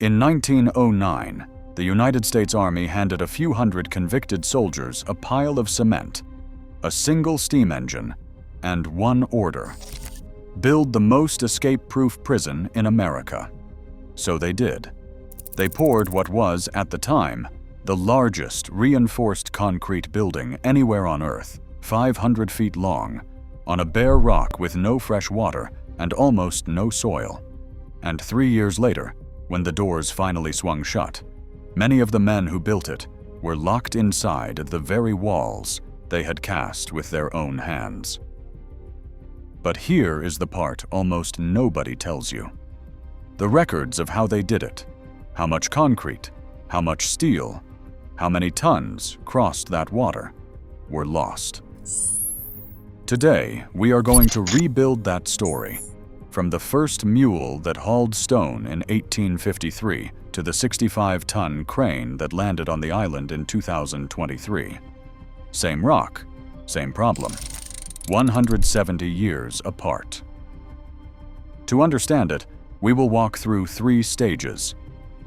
In 1909, the United States Army handed a few hundred convicted soldiers a pile of cement, a single steam engine, and one order: build the most escape-proof prison in America. So they did. They poured what was, at the time, the largest reinforced concrete building anywhere on Earth, 500 feet long, on a bare rock with no fresh water and almost no soil. And 3 years later, when the doors finally swung shut, many of the men who built it were locked inside the very walls they had cast with their own hands. But here is the part almost nobody tells you. The records of how they did it, how much concrete, how much steel, how many tons crossed that water, were lost. Today, we are going to rebuild that story, from the first mule that hauled stone in 1853 to the 65-ton crane that landed on the island in 2023. Same rock, same problem, 170 years apart. To understand it, we will walk through 3 stages.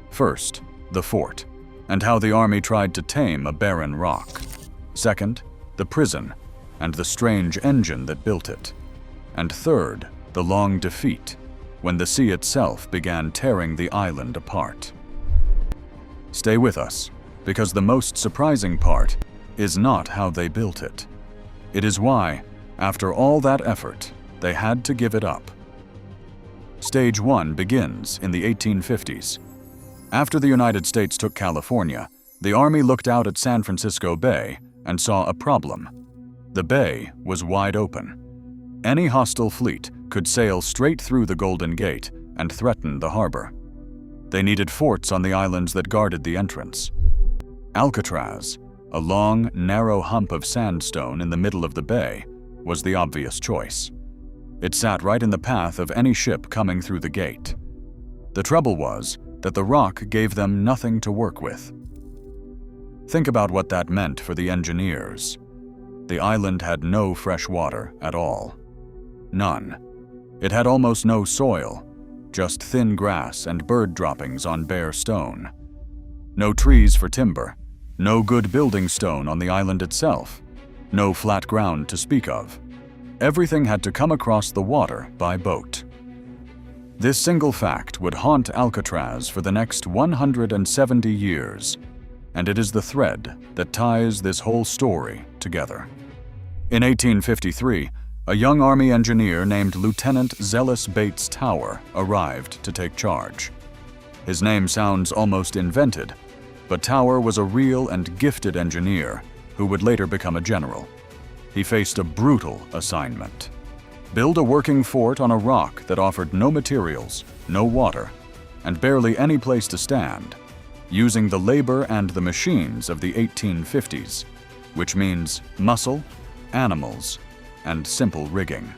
First, the fort, and how the Army tried to tame a barren rock. Second, the prison, and the strange engine that built it. And third, the long defeat, when the sea itself began tearing the island apart. Stay with us, because the most surprising part is not how they built it. It is why, after all that effort, they had to give it up. Stage 1 begins in the 1850s. After the United States took California, the Army looked out at San Francisco Bay and saw a problem. The bay was wide open. Any hostile fleet could sail straight through the Golden Gate and threaten the harbor. They needed forts on the islands that guarded the entrance. Alcatraz, a long, narrow hump of sandstone in the middle of the bay, was the obvious choice. It sat right in the path of any ship coming through the gate. The trouble was that the rock gave them nothing to work with. Think about what that meant for the engineers. The island had no fresh water at all. None. It had almost no soil, just thin grass and bird droppings on bare stone. No trees for timber, no good building stone on the island itself, no flat ground to speak of. Everything had to come across the water by boat. This single fact would haunt Alcatraz for the next 170 years, and it is the thread that ties this whole story together. In 1853, a young Army engineer named Lieutenant Zealous Bates Tower arrived to take charge. His name sounds almost invented, but Tower was a real and gifted engineer who would later become a general. He faced a brutal assignment: build a working fort on a rock that offered no materials, no water, and barely any place to stand, using the labor and the machines of the 1850s, which means muscle, animals, and simple rigging.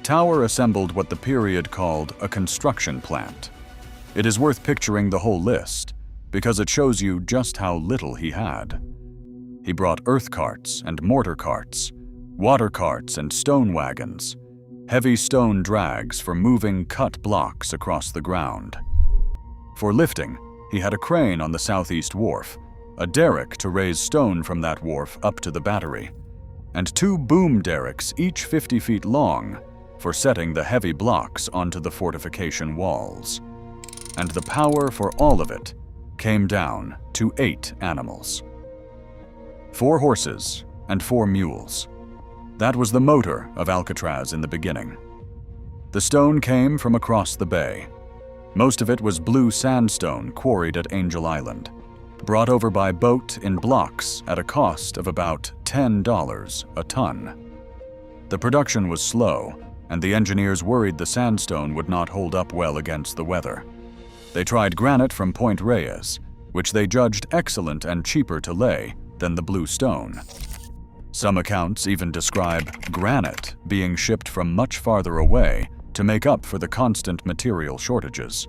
Tower assembled what the period called a construction plant. It is worth picturing the whole list, because it shows you just how little he had. He brought earth carts and mortar carts, water carts and stone wagons, heavy stone drags for moving cut blocks across the ground. For lifting, he had a crane on the southeast wharf, a derrick to raise stone from that wharf up to the battery, and 2 boom derricks, each 50 feet long, for setting the heavy blocks onto the fortification walls. And the power for all of it came down to 8 animals. 4 horses and 4 mules. That was the motor of Alcatraz in the beginning. The stone came from across the bay. Most of it was blue sandstone quarried at Angel Island, brought over by boat in blocks at a cost of about $10 a ton. The production was slow, and the engineers worried the sandstone would not hold up well against the weather. They tried granite from Point Reyes, which they judged excellent and cheaper to lay than the blue stone. Some accounts even describe granite being shipped from much farther away to make up for the constant material shortages.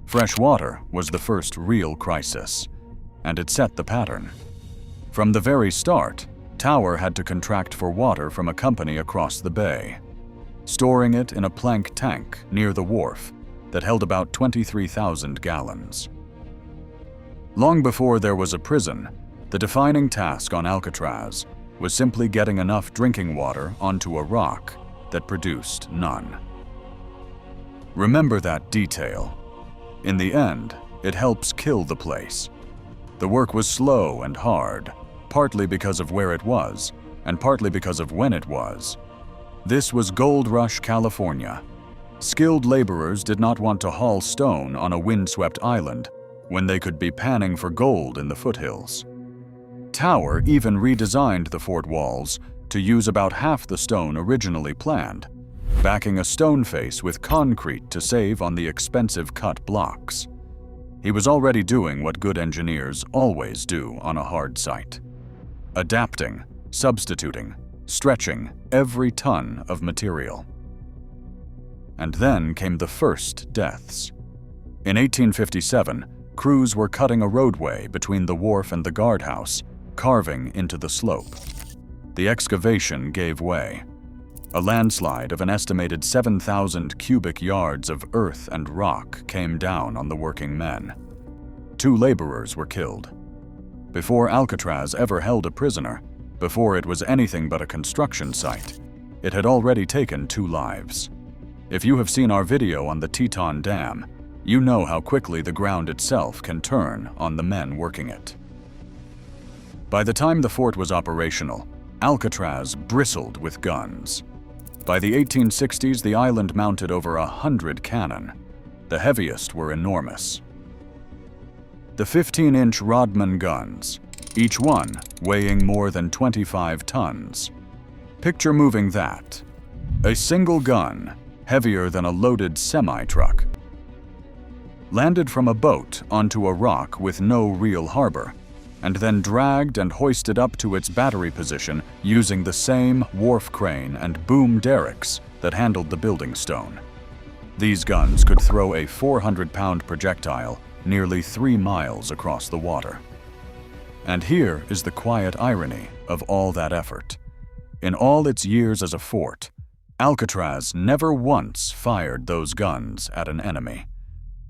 Fresh water was the first real crisis, and it set the pattern. From the very start, Tower had to contract for water from a company across the bay. Storing it in a plank tank near the wharf, that held about 23,000 gallons. Long before there was a prison, the defining task on Alcatraz was simply getting enough drinking water onto a rock that produced none. Remember that detail. In the end, it helps kill the place. The work was slow and hard, partly because of where it was, and partly because of when it was. This was Gold Rush, California. Skilled laborers did not want to haul stone on a windswept island when they could be panning for gold in the foothills. Tower even redesigned the fort walls to use about half the stone originally planned, backing a stone face with concrete to save on the expensive cut blocks. He was already doing what good engineers always do on a hard site: adapting, substituting, stretching every ton of material. And then came the first deaths. In 1857, crews were cutting a roadway between the wharf and the guardhouse, carving into the slope. The excavation gave way. A landslide of an estimated 7,000 cubic yards of earth and rock came down on the working men. 2 laborers were killed. Before Alcatraz ever held a prisoner, before it was anything but a construction site, it had already taken 2 lives. If you have seen our video on the Teton Dam, you know how quickly the ground itself can turn on the men working it. By the time the fort was operational, Alcatraz bristled with guns. By the 1860s, the island mounted over 100 cannon. The heaviest were enormous. The 15-inch Rodman guns, each one weighing more than 25 tons. Picture moving that. A single gun, heavier than a loaded semi-truck, landed from a boat onto a rock with no real harbor, and then dragged and hoisted up to its battery position using the same wharf crane and boom derricks that handled the building stone. These guns could throw a 400-pound projectile nearly 3 miles across the water. And here is the quiet irony of all that effort. In all its years as a fort, Alcatraz never once fired those guns at an enemy.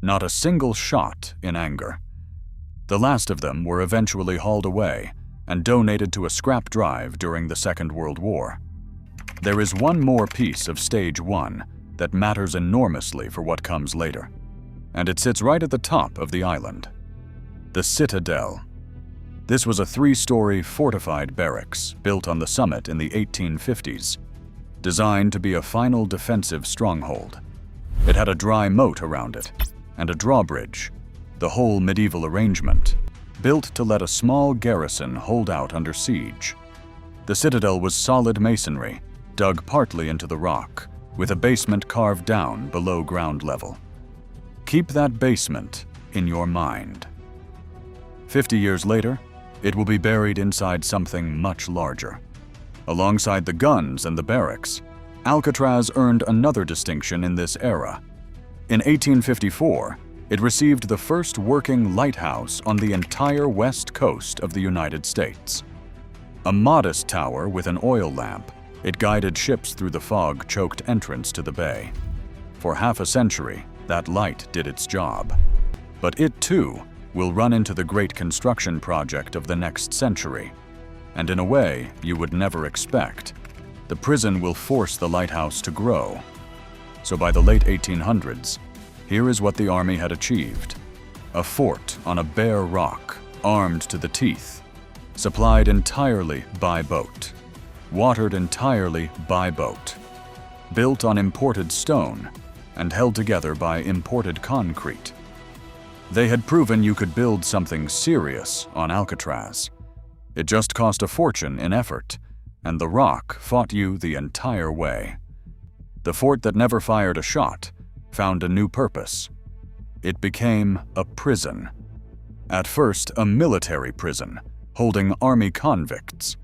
Not a single shot in anger. The last of them were eventually hauled away and donated to a scrap drive during the Second World War. There is one more piece of Stage 1 that matters enormously for what comes later, and it sits right at the top of the island. The Citadel. This was a 3-story fortified barracks built on the summit in the 1850s, designed to be a final defensive stronghold. It had a dry moat around it, and a drawbridge, the whole medieval arrangement, built to let a small garrison hold out under siege. The citadel was solid masonry, dug partly into the rock, with a basement carved down below ground level. Keep that basement in your mind. 50 years later, it will be buried inside something much larger. Alongside the guns and the barracks, Alcatraz earned another distinction in this era. In 1854, it received the first working lighthouse on the entire west coast of the United States. A modest tower with an oil lamp, it guided ships through the fog-choked entrance to the bay. For half a century, that light did its job. But it, too, will run into the great construction project of the next century. And in a way you would never expect, the prison will force the lighthouse to grow. So by the late 1800s, here is what the Army had achieved. A fort on a bare rock, armed to the teeth, supplied entirely by boat, watered entirely by boat, built on imported stone, and held together by imported concrete. They had proven you could build something serious on Alcatraz. It just cost a fortune in effort, and the rock fought you the entire way. The fort that never fired a shot found a new purpose. It became a prison. At first, a military prison, holding Army convicts.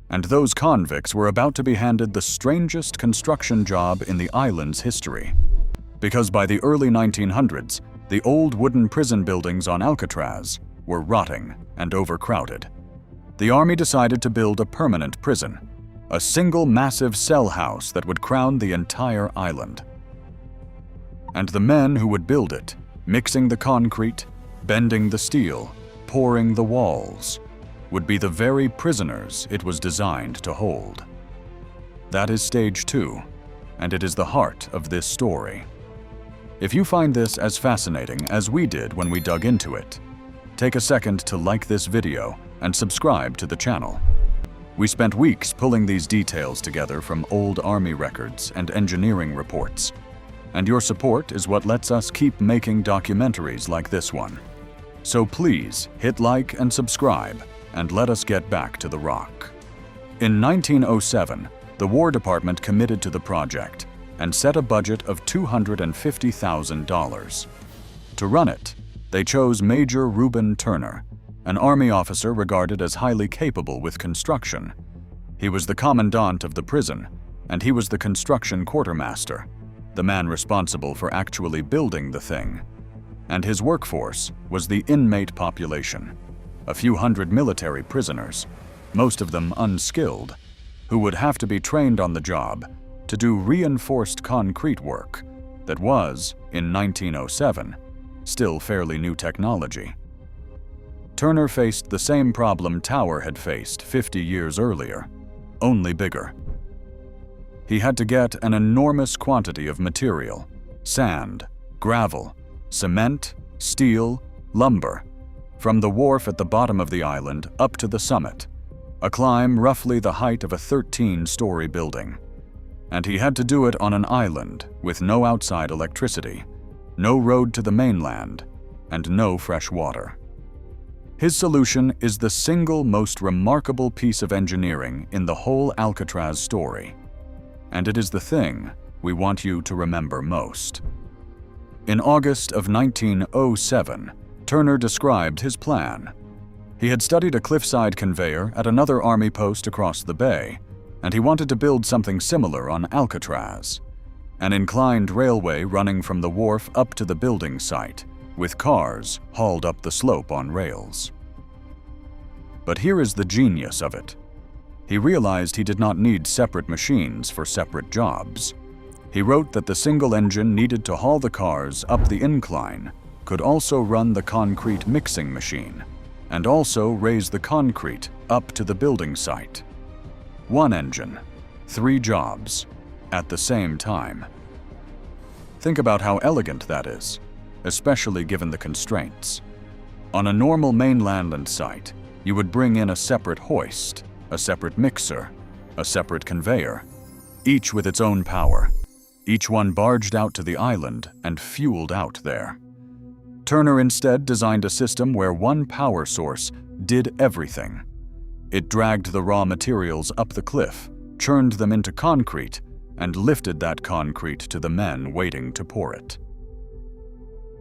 And those convicts were about to be handed the strangest construction job in the island's history. Because by the early 1900s, the old wooden prison buildings on Alcatraz were rotting and overcrowded. The Army decided to build a permanent prison, a single massive cell house that would crown the entire island. And the men who would build it, mixing the concrete, bending the steel, pouring the walls, would be the very prisoners it was designed to hold. That is stage 2, and it is the heart of this story. If you find this as fascinating as we did when we dug into it, take a second to like this video and subscribe to the channel. We spent weeks pulling these details together from old Army records and engineering reports, and your support is what lets us keep making documentaries like this one. So please hit like and subscribe, and let us get back to the rock. In 1907, the War Department committed to the project and set a budget of $250,000. To run it, they chose Major Reuben Turner, an Army officer regarded as highly capable with construction. He was the commandant of the prison, and he was the construction quartermaster, the man responsible for actually building the thing. And his workforce was the inmate population, a few hundred military prisoners, most of them unskilled, who would have to be trained on the job to do reinforced concrete work that was, in 1907, still fairly new technology. Turner faced the same problem Tower had faced 50 years earlier, only bigger. He had to get an enormous quantity of material: sand, gravel, cement, steel, lumber, from the wharf at the bottom of the island up to the summit, a climb roughly the height of a 13-story building. And he had to do it on an island with no outside electricity, no road to the mainland, and no fresh water. His solution is the single most remarkable piece of engineering in the whole Alcatraz story, and it is the thing we want you to remember most. In August of 1907, Turner described his plan. He had studied a cliffside conveyor at another Army post across the bay, and he wanted to build something similar on Alcatraz, an inclined railway running from the wharf up to the building site, with cars hauled up the slope on rails. But here is the genius of it. He realized he did not need separate machines for separate jobs. He wrote that the single engine needed to haul the cars up the incline could also run the concrete mixing machine, and also raise the concrete up to the building site. One engine, 3 jobs, at the same time. Think about how elegant that is, especially given the constraints. On a normal mainland site, you would bring in a separate hoist, a separate mixer, a separate conveyor, each with its own power, each one barged out to the island and fueled out there. Turner instead designed a system where one power source did everything. It dragged the raw materials up the cliff, churned them into concrete, and lifted that concrete to the men waiting to pour it.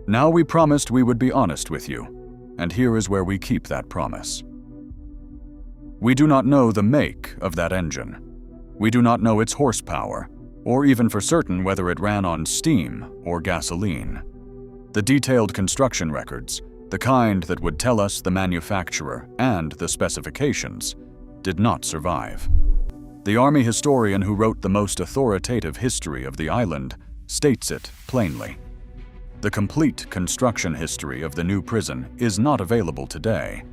Now we promised we would be honest with you, and here is where we keep that promise. We do not know the make of that engine. We do not know its horsepower, or even for certain whether it ran on steam or gasoline. The detailed construction records, the kind that would tell us the manufacturer and the specifications, did not survive. The Army historian who wrote the most authoritative history of the island states it plainly. The complete construction history of the new prison is not available today,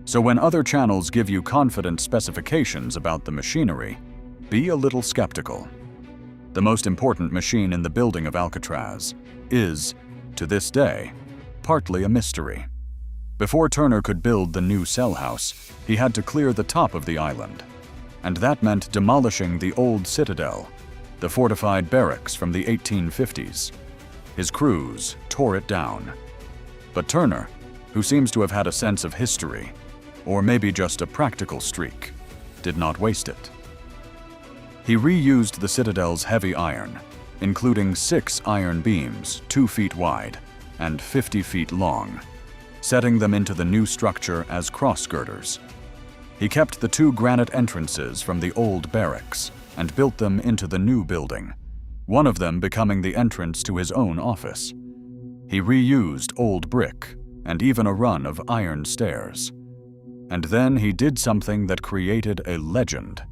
so when other channels give you confident specifications about the machinery, be a little skeptical. The most important machine in the building of Alcatraz is, to this day, partly a mystery. Before Turner could build the new cellhouse, he had to clear the top of the island, and that meant demolishing the old citadel, the fortified barracks from the 1850s. His crews tore it down. But Turner, who seems to have had a sense of history, or maybe just a practical streak, did not waste it. He reused the citadel's heavy iron, including 6 iron beams 2 feet wide and 50 feet long, setting them into the new structure as cross-girders. He kept the 2 granite entrances from the old barracks and built them into the new building, one of them becoming the entrance to his own office. He reused old brick and even a run of iron stairs. And then he did something that created a legend.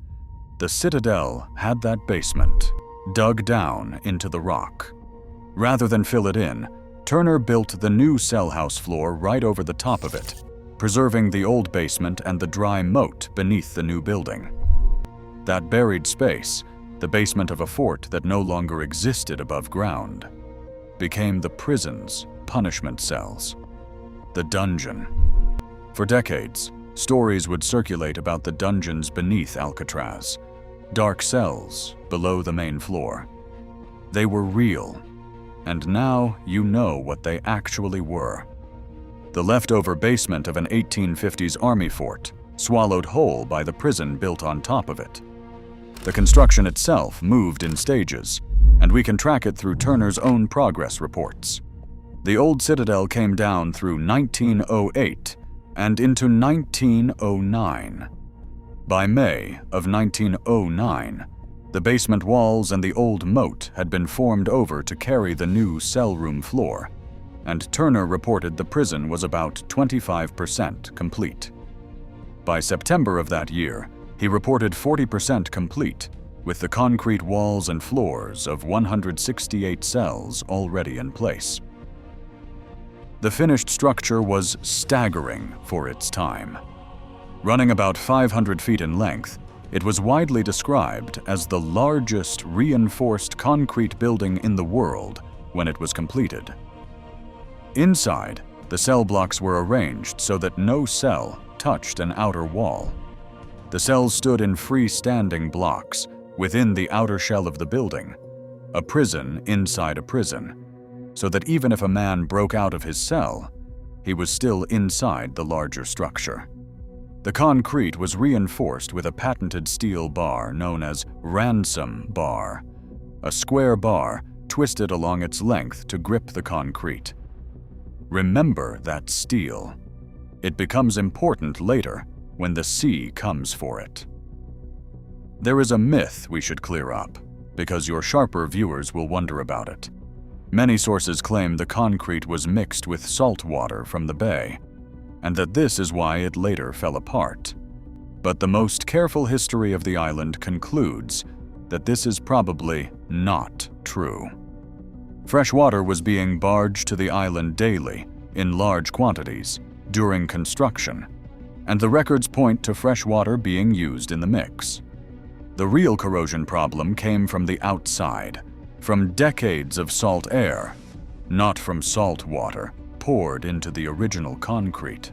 The citadel had that basement dug down into the rock. Rather than fill it in, Turner built the new cell house floor right over the top of it, preserving the old basement and the dry moat beneath the new building. That buried space, the basement of a fort that no longer existed above ground, became the prison's punishment cells, the dungeon. For decades, stories would circulate about the dungeons beneath Alcatraz, dark cells below the main floor. They were real, and now you know what they actually were. The leftover basement of an 1850s army fort, swallowed whole by the prison built on top of it. The construction itself moved in stages, and we can track it through Turner's own progress reports. The old citadel came down through 1908 and into 1909. By May of 1909, the basement walls and the old moat had been formed over to carry the new cell room floor, and Turner reported the prison was about 25% complete. By September of that year, he reported 40% complete, with the concrete walls and floors of 168 cells already in place. The finished structure was staggering for its time. Running about 500 feet in length, it was widely described as the largest reinforced concrete building in the world when it was completed. Inside, the cell blocks were arranged so that no cell touched an outer wall. The cells stood in freestanding blocks within the outer shell of the building, a prison inside a prison, so that even if a man broke out of his cell, he was still inside the larger structure. The concrete was reinforced with a patented steel bar known as ransom bar, a square bar twisted along its length to grip the concrete. Remember that steel. It becomes important later when the sea comes for it. There is a myth we should clear up, because your sharper viewers will wonder about it. Many sources claim the concrete was mixed with salt water from the bay, and that this is why it later fell apart. But the most careful history of the island concludes that this is probably not true. Fresh water was being barged to the island daily, in large quantities, during construction, and the records point to fresh water being used in the mix. The real corrosion problem came from the outside, from decades of salt air, not from salt water poured into the original concrete.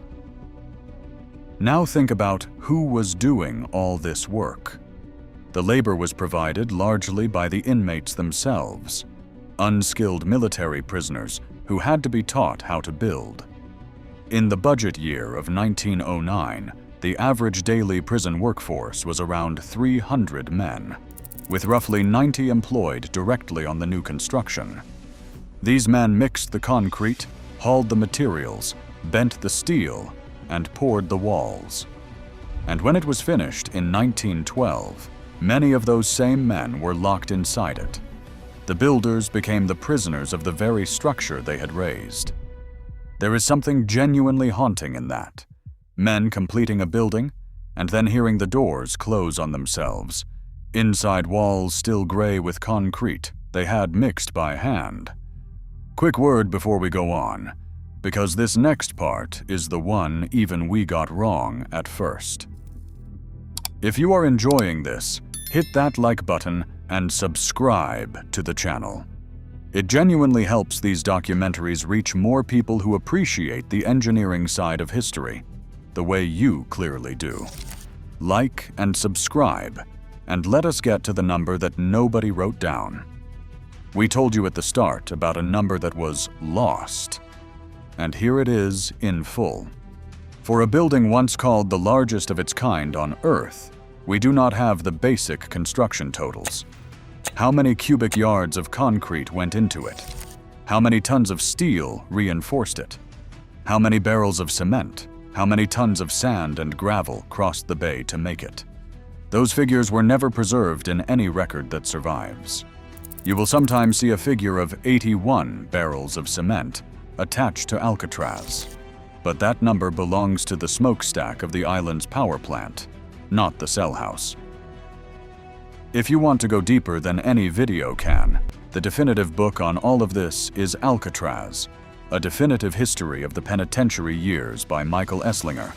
Now think about who was doing all this work. The labor was provided largely by the inmates themselves, unskilled military prisoners who had to be taught how to build. In the budget year of 1909, the average daily prison workforce was around 300 men, with roughly 90 employed directly on the new construction. These men mixed the concrete, hauled the materials, bent the steel, and poured the walls. And when it was finished in 1912, many of those same men were locked inside it. The builders became the prisoners of the very structure they had raised. There is something genuinely haunting in that. Men completing a building, and then hearing the doors close on themselves. Inside walls still gray with concrete they had mixed by hand. Quick word before we go on, because this next part is the one even we got wrong at first. If you are enjoying this, hit that like button and subscribe to the channel. It genuinely helps these documentaries reach more people who appreciate the engineering side of history, the way you clearly do. Like and subscribe, and let us get to the number that nobody wrote down. We told you at the start about a number that was lost, and here it is in full. For a building once called the largest of its kind on Earth, we do not have the basic construction totals. How many cubic yards of concrete went into it? How many tons of steel reinforced it? How many barrels of cement? How many tons of sand and gravel crossed the bay to make it? Those figures were never preserved in any record that survives. You will sometimes see a figure of 81 barrels of cement attached to Alcatraz, but that number belongs to the smokestack of the island's power plant, not the cell house. If you want to go deeper than any video can, The definitive book on all of this is Alcatraz, a definitive history of the penitentiary years by Michael Esslinger,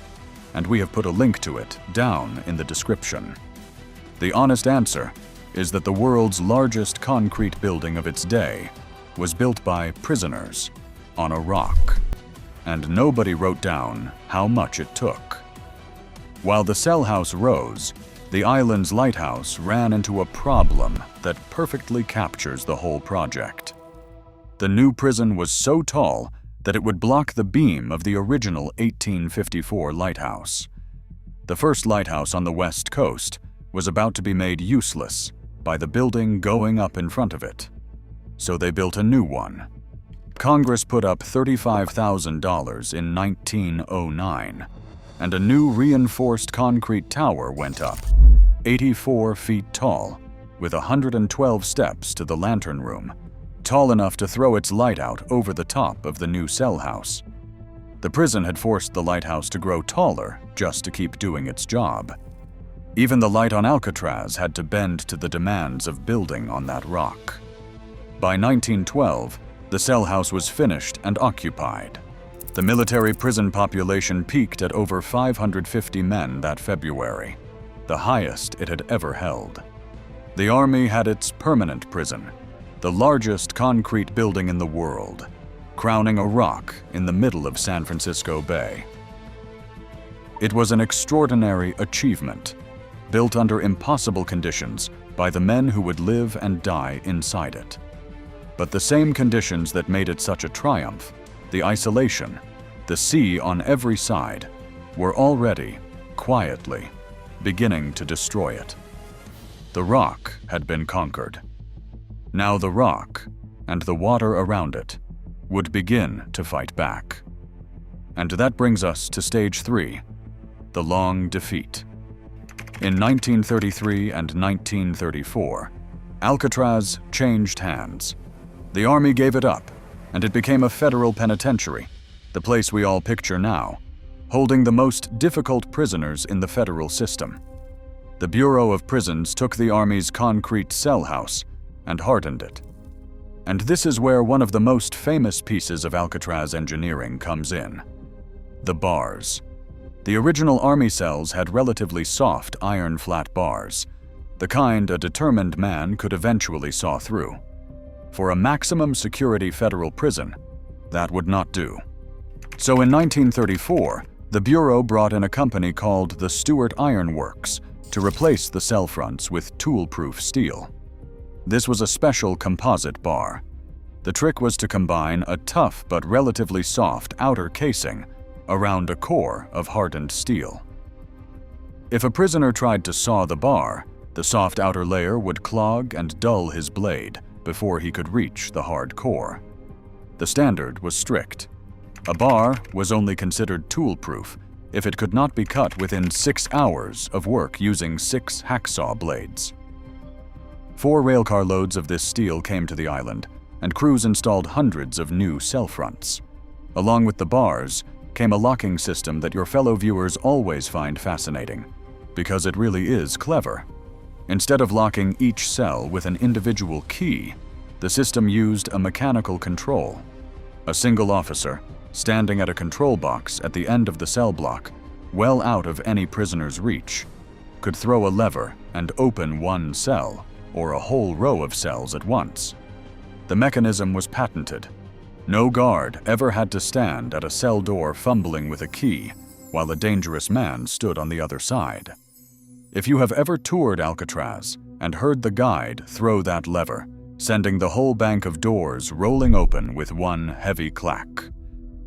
and we have put a link to it down in the description. The honest answer is that the world's largest concrete building of its day was built by prisoners on a rock, and nobody wrote down how much it took. While the cellhouse rose, the island's lighthouse ran into a problem that perfectly captures the whole project. The new prison was so tall that it would block the beam of the original 1854 lighthouse. The first lighthouse on the west coast was about to be made useless by the building going up in front of it. So they built a new one. Congress put up $35,000 in 1909, and a new reinforced concrete tower went up, 84 feet tall, with 112 steps to the lantern room, tall enough to throw its light out over the top of the new cell house. The prison had forced the lighthouse to grow taller just to keep doing its job. Even the light on Alcatraz had to bend to the demands of building on that rock. By 1912, the cell house was finished and occupied. The military prison population peaked at over 550 men that February, the highest it had ever held. The Army had its permanent prison, the largest concrete building in the world, crowning a rock in the middle of San Francisco Bay. It was an extraordinary achievement, built under impossible conditions by the men who would live and die inside it. But the same conditions that made it such a triumph, the isolation, the sea on every side, were already, quietly, beginning to destroy it. The rock had been conquered. Now the rock, and the water around it, would begin to fight back. And that brings us to stage 3, the long defeat. In 1933 and 1934, Alcatraz changed hands. The Army gave it up, and it became a federal penitentiary, the place we all picture now, holding the most difficult prisoners in the federal system. The Bureau of Prisons took the Army's concrete cell house and hardened it. And this is where one of the most famous pieces of Alcatraz engineering comes in: the bars. The original Army cells had relatively soft iron flat bars, the kind a determined man could eventually saw through. For a maximum security federal prison, that would not do. So in 1934, the Bureau brought in a company called the Stewart Iron Works to replace the cell fronts with tool-proof steel. This was a special composite bar. The trick was to combine a tough but relatively soft outer casing around a core of hardened steel. If a prisoner tried to saw the bar, the soft outer layer would clog and dull his blade before he could reach the hard core. The standard was strict. A bar was only considered tool-proof if it could not be cut within 6 hours of work using 6 hacksaw blades. 4 railcar loads of this steel came to the island, and crews installed hundreds of new cell fronts. Along with the bars came a locking system that your fellow viewers always find fascinating, because it really is clever. Instead of locking each cell with an individual key, the system used a mechanical control. A single officer, standing at a control box at the end of the cell block, well out of any prisoner's reach, could throw a lever and open one cell or a whole row of cells at once. The mechanism was patented. No guard ever had to stand at a cell door fumbling with a key while a dangerous man stood on the other side. If you have ever toured Alcatraz and heard the guide throw that lever, sending the whole bank of doors rolling open with one heavy clack,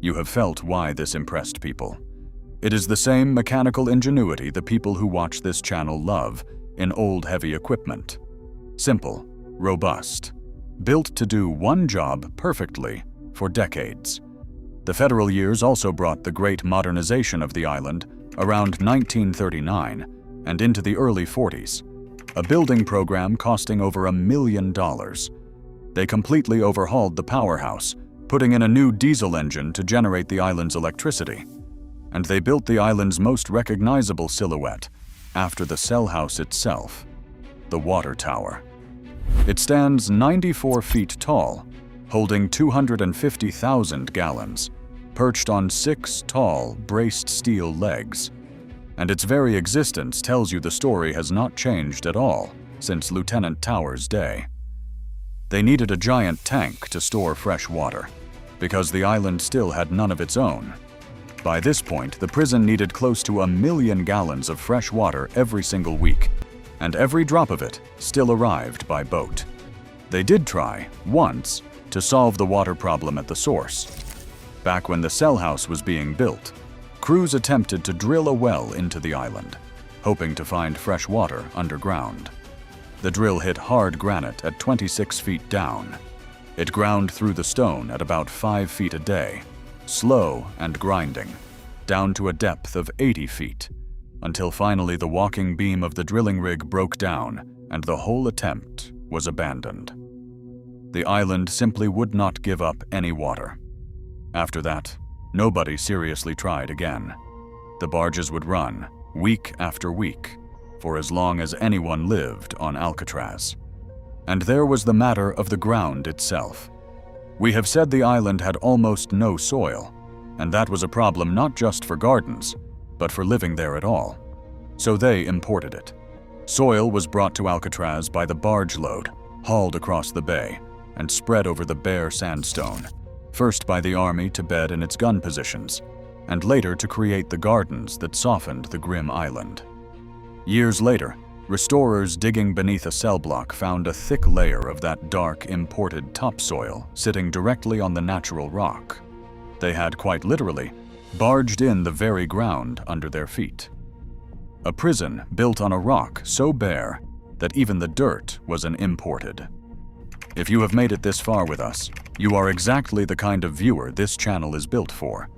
you have felt why this impressed people. It is the same mechanical ingenuity the people who watch this channel love in old heavy equipment. Simple, robust, built to do one job perfectly for decades. The federal years also brought the great modernization of the island around 1939 and into the early 40s, a building program costing over $1 million. They completely overhauled the powerhouse, putting in a new diesel engine to generate the island's electricity. And they built the island's most recognizable silhouette after the cell house itself, the water tower. It stands 94 feet tall, holding 250,000 gallons, perched on 6 tall, braced steel legs. And its very existence tells you the story has not changed at all since Lieutenant Tower's day. They needed a giant tank to store fresh water, because the island still had none of its own. By this point, the prison needed close to 1 million gallons of fresh water every single week, and every drop of it still arrived by boat. They did try, once, to solve the water problem at the source. Back when the cellhouse was being built, crews attempted to drill a well into the island, hoping to find fresh water underground. The drill hit hard granite at 26 feet down. It ground through the stone at about 5 feet a day, slow and grinding, down to a depth of 80 feet, until finally the walking beam of the drilling rig broke down and the whole attempt was abandoned. The island simply would not give up any water. After that, nobody seriously tried again. The barges would run, week after week, for as long as anyone lived on Alcatraz. And there was the matter of the ground itself. We have said the island had almost no soil, and that was a problem not just for gardens, but for living there at all. So they imported it. Soil was brought to Alcatraz by the barge load, hauled across the bay, and spread over the bare sandstone, first by the army to bed in its gun positions, and later to create the gardens that softened the grim island. Years later, restorers digging beneath a cell block found a thick layer of that dark, imported topsoil sitting directly on the natural rock. They had, quite literally, barged in the very ground under their feet. A prison built on a rock so bare that even the dirt was an imported. If you have made it this far with us, you are exactly the kind of viewer this channel is built for.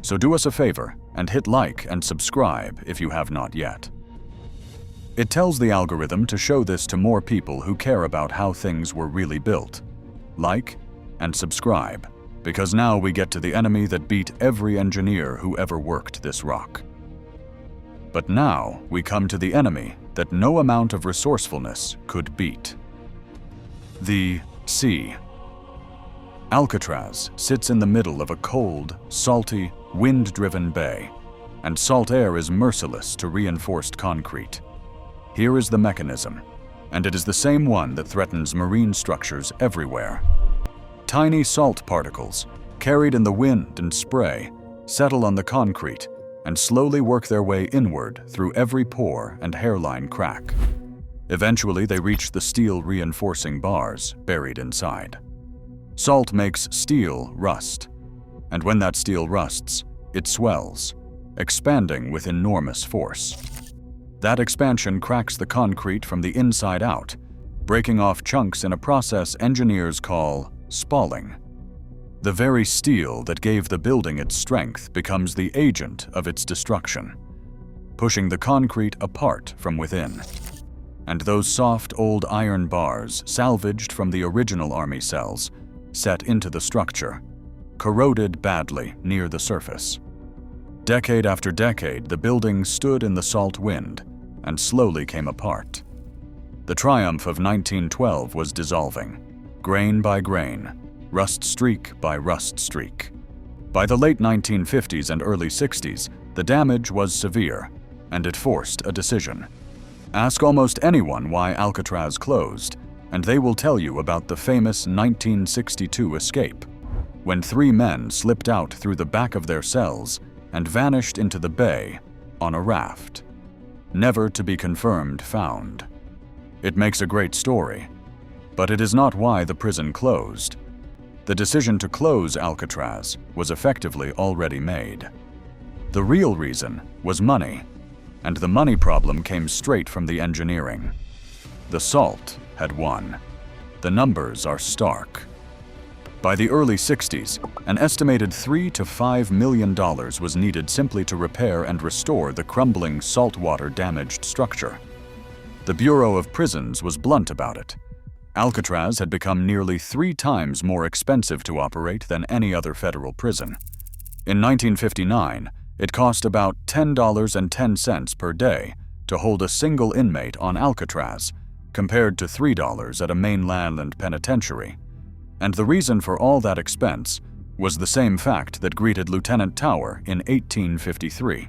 So do us a favor and hit like and subscribe if you have not yet. It tells the algorithm to show this to more people who care about how things were really built. Like and subscribe, because now we get to the enemy that beat every engineer who ever worked this rock. But now we come to the enemy that no amount of resourcefulness could beat. The sea. Alcatraz sits in the middle of a cold, salty, wind-driven bay, and salt air is merciless to reinforced concrete. Here is the mechanism, and it is the same one that threatens marine structures everywhere. Tiny salt particles, carried in the wind and spray, settle on the concrete and slowly work their way inward through every pore and hairline crack. Eventually, they reach the steel reinforcing bars buried inside. Salt makes steel rust, and when that steel rusts, it swells, expanding with enormous force. That expansion cracks the concrete from the inside out, breaking off chunks in a process engineers call spalling. The very steel that gave the building its strength becomes the agent of its destruction, pushing the concrete apart from within. And those soft old iron bars, salvaged from the original army cells, set into the structure, corroded badly near the surface. Decade after decade, the building stood in the salt wind and slowly came apart. The triumph of 1912 was dissolving, grain by grain, rust streak by rust streak. By the late 1950s and early 60s, the damage was severe, and it forced a decision. Ask almost anyone why Alcatraz closed, and they will tell you about the famous 1962 escape, when 3 men slipped out through the back of their cells and vanished into the bay on a raft, never to be confirmed found. It makes a great story, but it is not why the prison closed. The decision to close Alcatraz was effectively already made. The real reason was money, and the money problem came straight from the engineering. The salt had won. The numbers are stark. By the early 60s, an estimated $3 to $5 million was needed simply to repair and restore the crumbling saltwater damaged structure. The Bureau of Prisons was blunt about it. Alcatraz had become nearly 3 times more expensive to operate than any other federal prison. In 1959, it cost about $10.10 per day to hold a single inmate on Alcatraz, compared to $3 at a mainland penitentiary. And the reason for all that expense was the same fact that greeted Lieutenant Tower in 1853.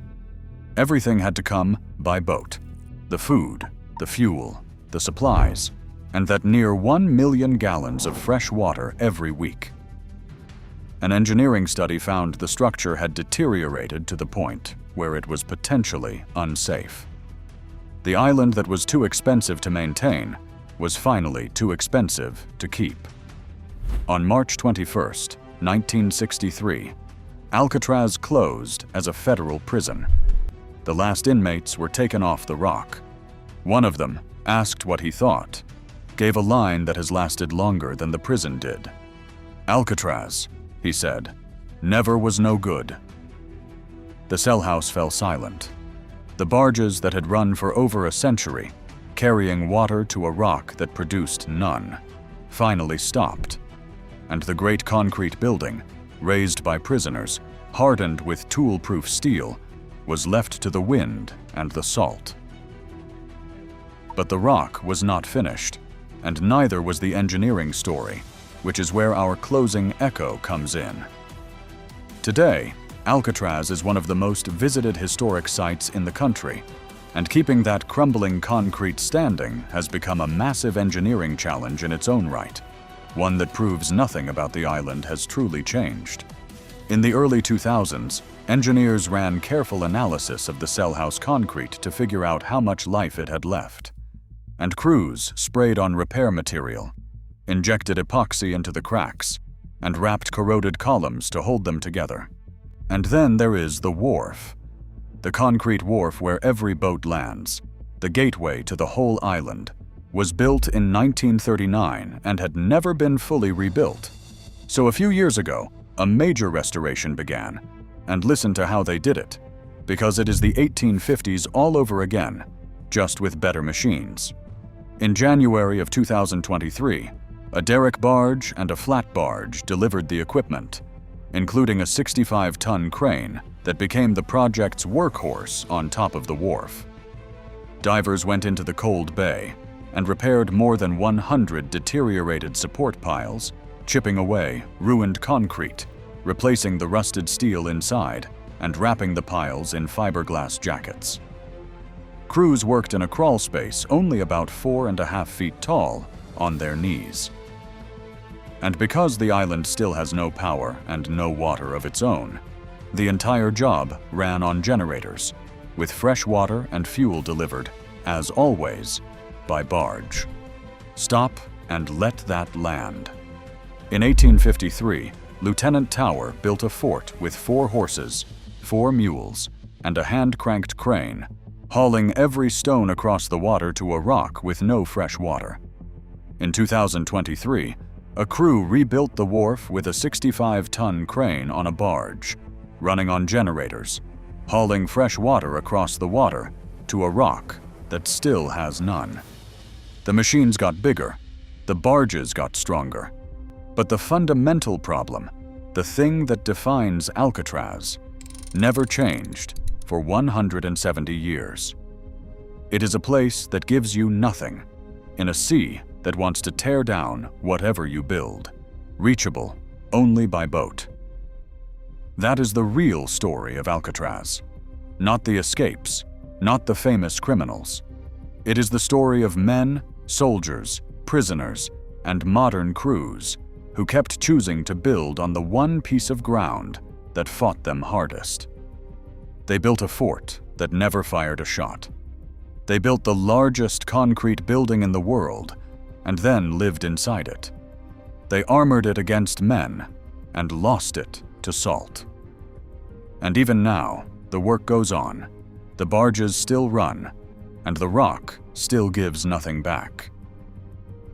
Everything had to come by boat. The food, the fuel, the supplies, and that near 1 million gallons of fresh water every week. An engineering study found the structure had deteriorated to the point where it was potentially unsafe. The island that was too expensive to maintain was finally too expensive to keep. On March 21, 1963, Alcatraz closed as a federal prison. The last inmates were taken off the rock. One of them, asked what he thought, gave a line that has lasted longer than the prison did. "Alcatraz," he said, "never was no good." The cellhouse fell silent. The barges that had run for over a century, carrying water to a rock that produced none, finally stopped, and the great concrete building, raised by prisoners, hardened with tool-proof steel, was left to the wind and the salt. But the rock was not finished, and neither was the engineering story, which is where our closing echo comes in. Today, Alcatraz is one of the most visited historic sites in the country, and keeping that crumbling concrete standing has become a massive engineering challenge in its own right, one that proves nothing about the island has truly changed. In the early 2000s, engineers ran careful analysis of the cellhouse concrete to figure out how much life it had left. And crews sprayed on repair material, injected epoxy into the cracks, and wrapped corroded columns to hold them together. And then there is the wharf. The concrete wharf where every boat lands, the gateway to the whole island, was built in 1939 and had never been fully rebuilt. So a few years ago, a major restoration began, and listen to how they did it, because it is the 1850s all over again, just with better machines. In January of 2023, a derrick barge and a flat barge delivered the equipment, including a 65-ton crane that became the project's workhorse on top of the wharf. Divers went into the cold bay and repaired more than 100 deteriorated support piles, chipping away ruined concrete, replacing the rusted steel inside, and wrapping the piles in fiberglass jackets. Crews worked in a crawl space only about 4.5 feet tall, on their knees. And because the island still has no power and no water of its own, the entire job ran on generators, with fresh water and fuel delivered, as always, by barge. Stop and let that land. In 1853, Lieutenant Tower built a fort with 4 horses, 4 mules, and a hand-cranked crane, hauling every stone across the water to a rock with no fresh water. In 2023, a crew rebuilt the wharf with a 65-ton crane on a barge, running on generators, hauling fresh water across the water to a rock that still has none. The machines got bigger, the barges got stronger, but the fundamental problem, the thing that defines Alcatraz, never changed for 170 years. It is a place that gives you nothing, in a sea that wants to tear down whatever you build, reachable only by boat. That is the real story of Alcatraz, not the escapes, not the famous criminals. It is the story of men, soldiers, prisoners, and modern crews who kept choosing to build on the one piece of ground that fought them hardest. They built a fort that never fired a shot. They built the largest concrete building in the world and then lived inside it. They armored it against men and lost it to salt. And even now, the work goes on. The barges still run, and the rock still gives nothing back.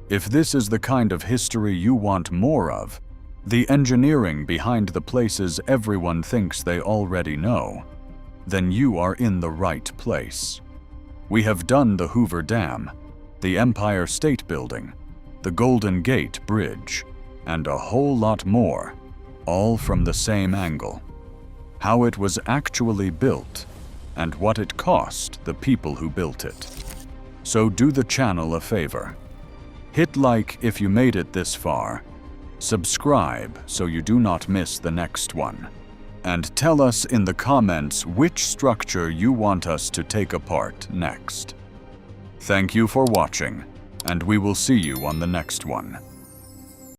If this is the kind of history you want more of, the engineering behind the places everyone thinks they already know, then you are in the right place. We have done the Hoover Dam, the Empire State Building, the Golden Gate Bridge, and a whole lot more, all from the same angle. How it was actually built, and what it cost the people who built it. So do the channel a favor. Hit like if you made it this far. Subscribe so you do not miss the next one. And tell us in the comments which structure you want us to take apart next. Thank you for watching, and we will see you on the next one.